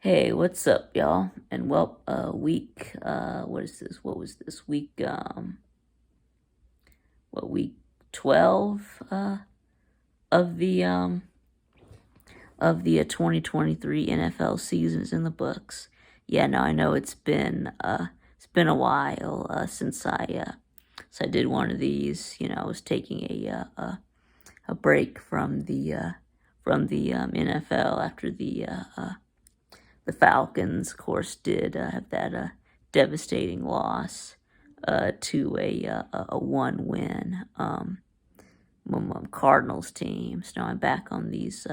Hey, what's up, y'all? And well, what is this? What was this week? Week 12 of the 2023 NFL season is in the books. Yeah, no, I know it's been a while since I did one of these. I was taking a break from the NFL after the Falcons, of course, did have that devastating loss to a one win Cardinals team. So now I'm back on these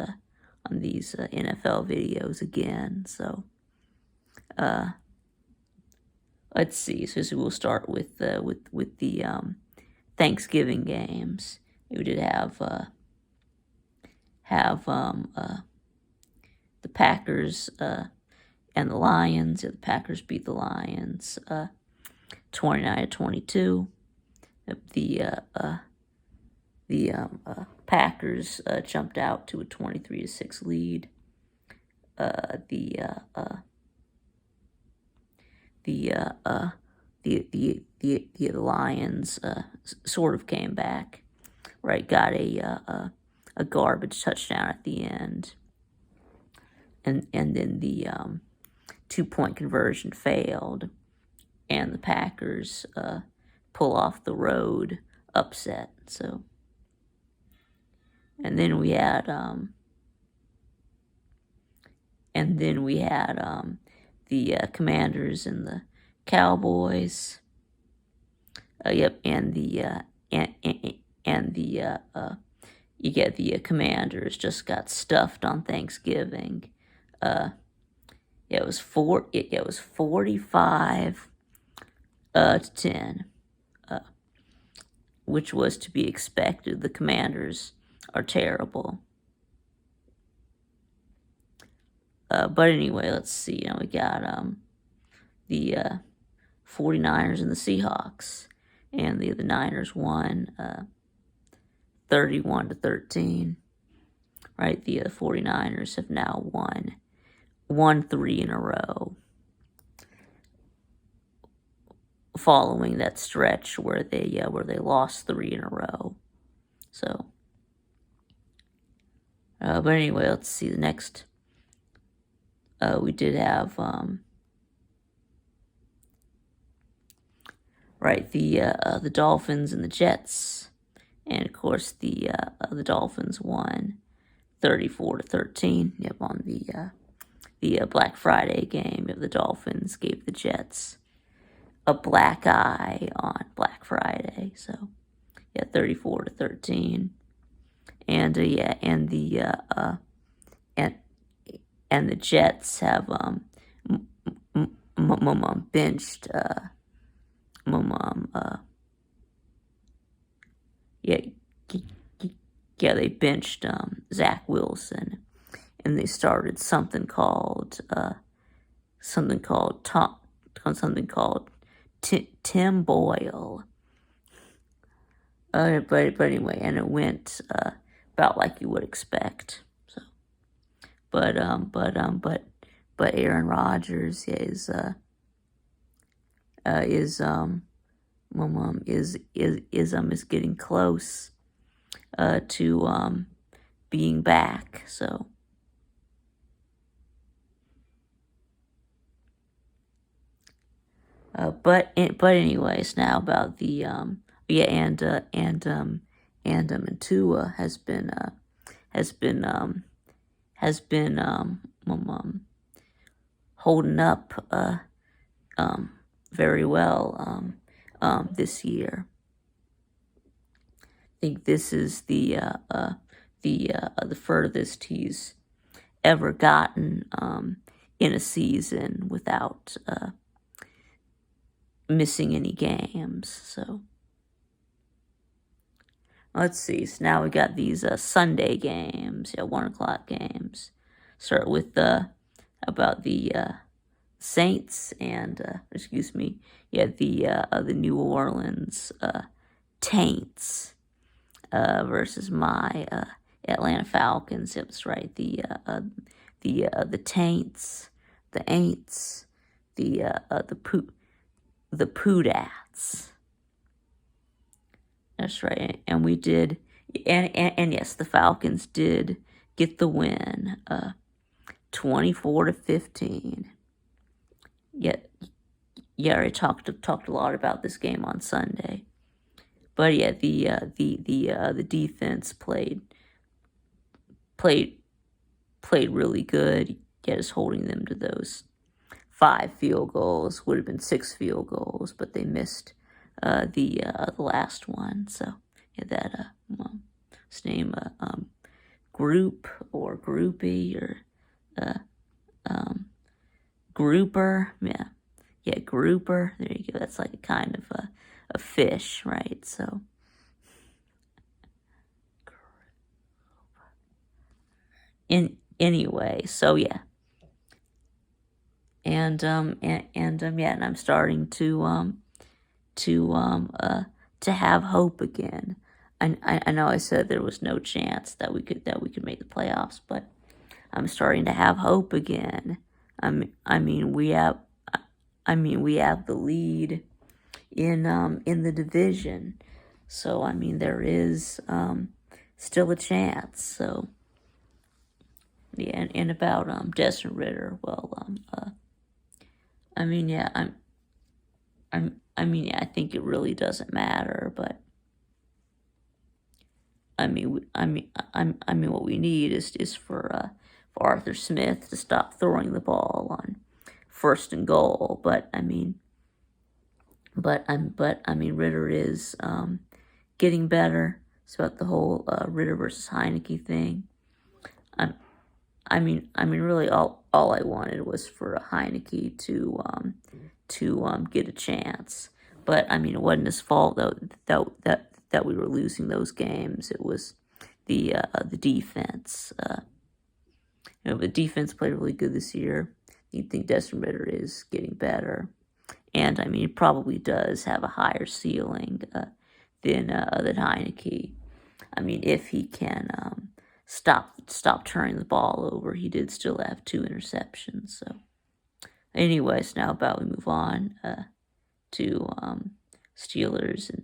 NFL videos again. So let's see. So we'll start with the Thanksgiving games. We did have the Packers and the Lions. The Packers beat the Lions 29-22. The Packers jumped out to a 23-6 lead. The Lions sort of came back, right? Got a garbage touchdown at the end, and then the 2-point conversion failed, and the Packers pull off the road upset. So, and then we had the Commanders and the Cowboys. Yep, and you get the Commanders just got stuffed on Thanksgiving. It was 45 to 10, which was to be expected. The Commanders are terrible. But anyway, let's see. We got the 49ers and the Seahawks, and the Niners won 31-13. Right, the 49ers have now won 3 in a row, following that stretch where they lost 3 in a row. So, but anyway, let's see the next. We did have the Dolphins and the Jets, and of course the Dolphins won 34-13. Yep, on the Black Friday game. The Dolphins gave the Jets a black eye on Black Friday. So, yeah, 34-13, and and the Jets have benched they benched Zach Wilson, and they started something called Tim Boyle. But anyway, and it went about like you would expect. So, but Aaron Rodgers is getting close to being back. So, but anyways, now about the and Tua has been holding up very well this year. I think this is the furthest he's ever gotten in a season without missing any games. So, let's see. So now we got these Sunday games, 1:00 games. Start with about the Saints and the New Orleans Taints versus my Atlanta Falcons. Yep, that's right. The Taints the Aints, the Poodats. That's right, and we did, and yes, the Falcons did get the win, 24-15. Yet, yeah, I talked a lot about this game on Sunday, but yeah, the defense played really good. Yeah, just holding them to those 5 field goals. Would have been 6 field goals, but they missed the last one. So yeah, that his name Group or Groupie or Grouper. Yeah, Grouper. There you go. That's like a kind of a fish, right? So anyway, so yeah. And yeah, and I'm starting to have hope again. I know I said there was no chance that we could make the playoffs, but I'm starting to have hope again. I mean we have the lead in the division, so I mean there is still a chance. So yeah, and about Desmond Ritter, well I mean yeah, I think it really doesn't matter, but I mean, what we need is for Arthur Smith to stop throwing the ball on 1st and goal. But I mean, Ritter is getting better. It's about the whole Ritter versus Heineke thing. I mean, really, all I wanted was for Heineke to get a chance. But I mean, it wasn't his fault though that we were losing those games. It was the defense. The defense played really good this year. You think Desmond Ritter is getting better, and I mean, he probably does have a higher ceiling than Heineke. I mean, if he can stop turning the ball over, he did still have 2 interceptions. So, anyways, now about we move on to Steelers and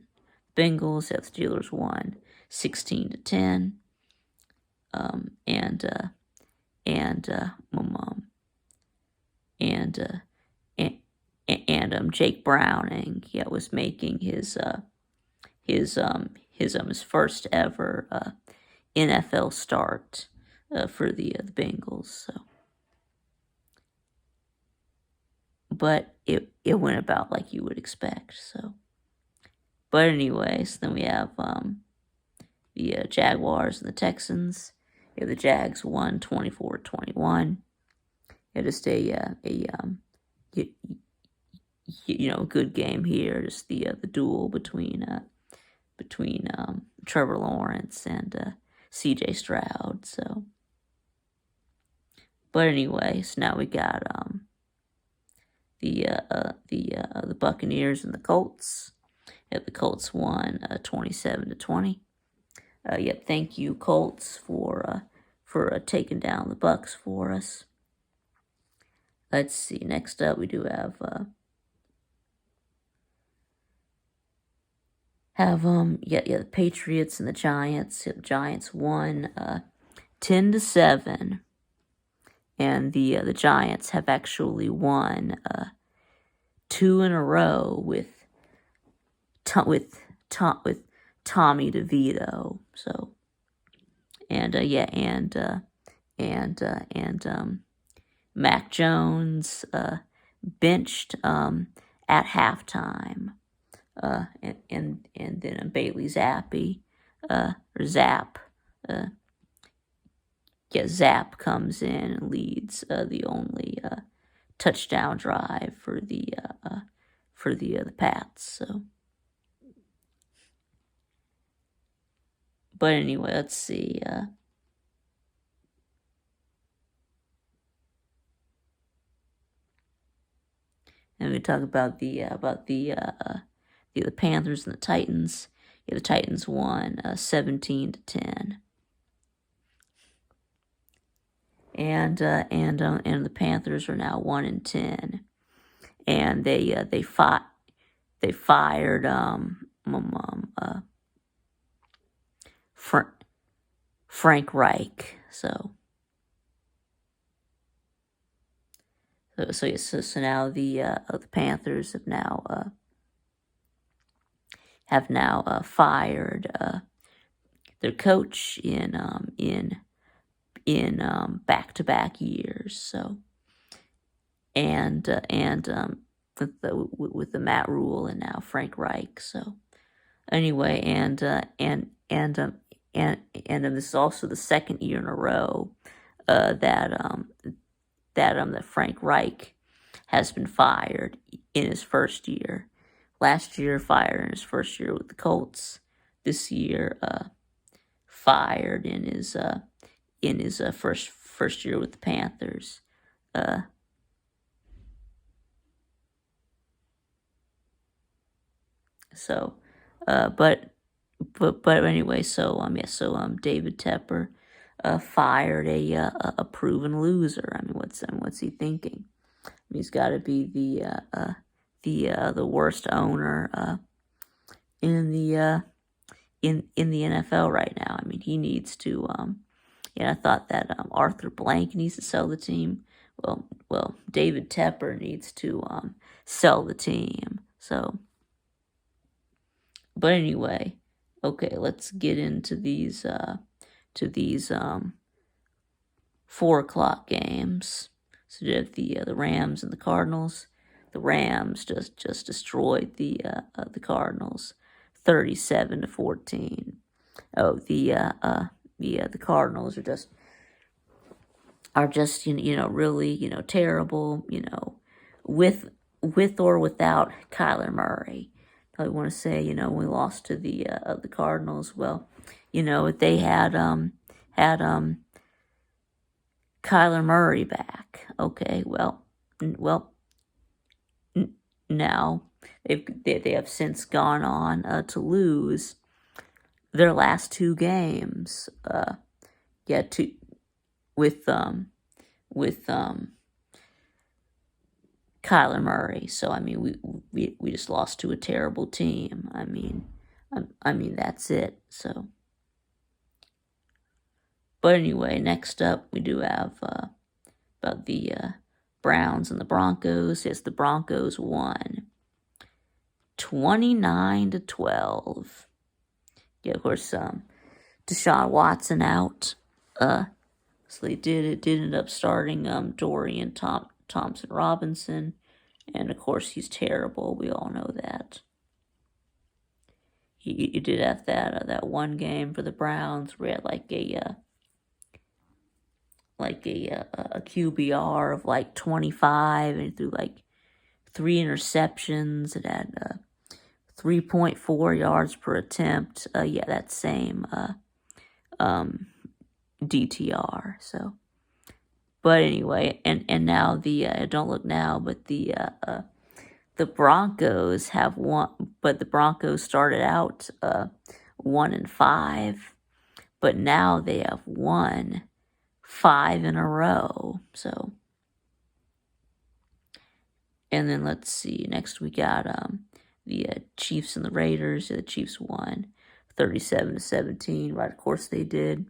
Bengals. Yeah, the Steelers won 16-10. Jake Browning, yeah, was making his first ever NFL start for the Bengals. So, but it went about like you would expect. So, but anyways, then we have the Jaguars and the Texans. Yeah, the Jags won 24-21. Yeah, just a good game here. Just the duel between Trevor Lawrence and C.J. Stroud. So, but anyways, now we got the Buccaneers and the Colts. Yeah, the Colts won 27-20. Yep, thank you, Colts, for taking down the Bucs for us. Let's see. Next up, we do have the Patriots and the Giants. The Giants won 10-7, and the Giants have actually won 2 in a row with Tommy DeVito. So, and Mac Jones benched at halftime. And then Bailey Zappi, Zapp comes in and leads the only touchdown drive for the Pats. So, but anyway, let's see. And we talk about the Panthers and the Titans. Yeah, the Titans won 17-10. and the Panthers are now 1-10, and they fired Frank Reich. So now the Panthers have now fired their coach in back-to-back years. So and with the Matt Rule and now Frank Reich. So anyway, and this is also the second year in a row that Frank Reich has been fired in his first year. Last year, fired in his first year with the Colts. This year, fired in his first year with the Panthers. But anyway, David Tepper fired a proven loser. I mean, what's he thinking? I mean, he's got to be the worst owner in the NFL right now. I mean, he needs to. I thought that Arthur Blank needs to sell the team. Well, David Tepper needs to sell the team. So, but anyway, okay, let's get into these 4:00 games. So you have the Rams and the Cardinals. The Rams just destroyed the Cardinals, 37-14. Oh, the Cardinals are just really terrible. With or without Kyler Murray. I want to say we lost to the Cardinals. Well, they had Kyler Murray back. Okay, well, now they have since gone on to lose their last two games. With Kyler Murray. So I mean, we just lost to a terrible team. I mean that's it. So, but anyway, next up we do have about the Browns and the Broncos. Yes, the Broncos won 29-12. Yeah, of course, Deshaun Watson out. So they did end up starting Dorian Thompson Robinson, and of course he's terrible. We all know that. He did have that one game for the Browns where he had a QBR of 25 and threw 3 interceptions. It had 3.4 yards per attempt. That same DTR. So, but anyway, and now don't look now, but the Broncos have won. But the Broncos started out 1-5, but now they have won 5 in a row. So, and then let's see. Next we got the Chiefs and the Raiders. The Chiefs won 37-17. Right, of course they did.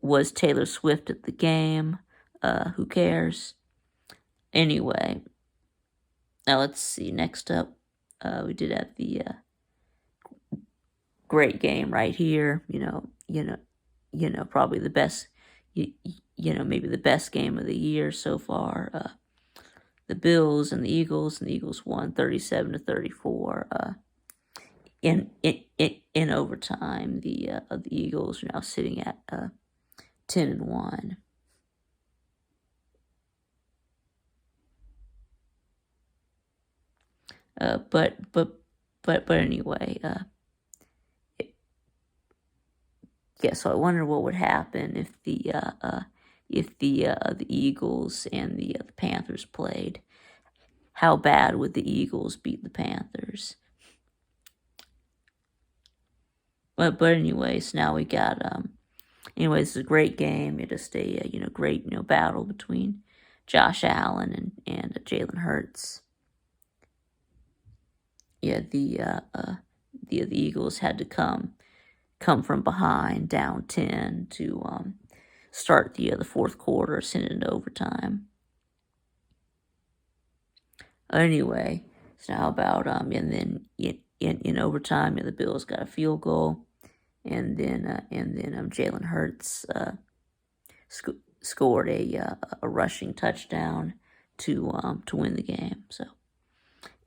Was Taylor Swift at the game? Who cares? Anyway, now let's see. Next up, we did have the great game right here. Probably the best. Maybe the best game of the year so far. The Bills and the Eagles won 37-34. In overtime, the Eagles are now sitting at 10-1. But anyway, so I wonder what would happen if the Eagles and the Panthers played. How bad would the Eagles beat the Panthers? But anyways, now we got Anyway, this is a great game. It is a great battle between Josh Allen and Jalen Hurts. Yeah, the Eagles had to come from behind, down 10 to start the fourth quarter, send it into overtime. Anyway, so how about and then in overtime, the Bills got a field goal, and then Jalen Hurts scored a rushing touchdown to win the game. So,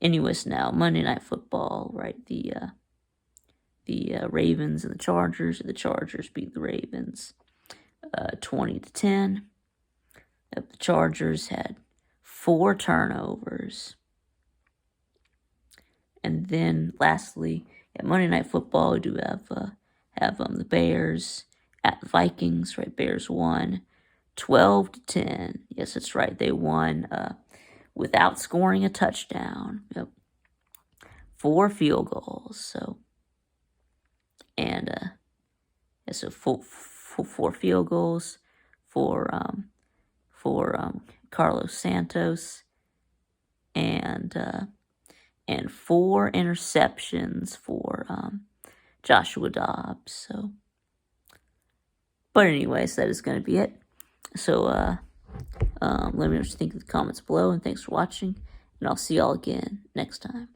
anyways, now Monday Night Football, right? The Ravens and the Chargers. The Chargers beat the Ravens 20-10. The Chargers had 4 turnovers. And then lastly, at Monday Night Football, we do have the Bears at the Vikings, right? Bears won 12-10. Yes, that's right. They won without scoring a touchdown. Yep. 4 field goals. So, and so 4 field goals for Carlos Santos, and 4 interceptions for Joshua Dobbs. So, but anyways, that is going to be it. So let me know what you think in the comments below, and thanks for watching, and I'll see y'all again next time.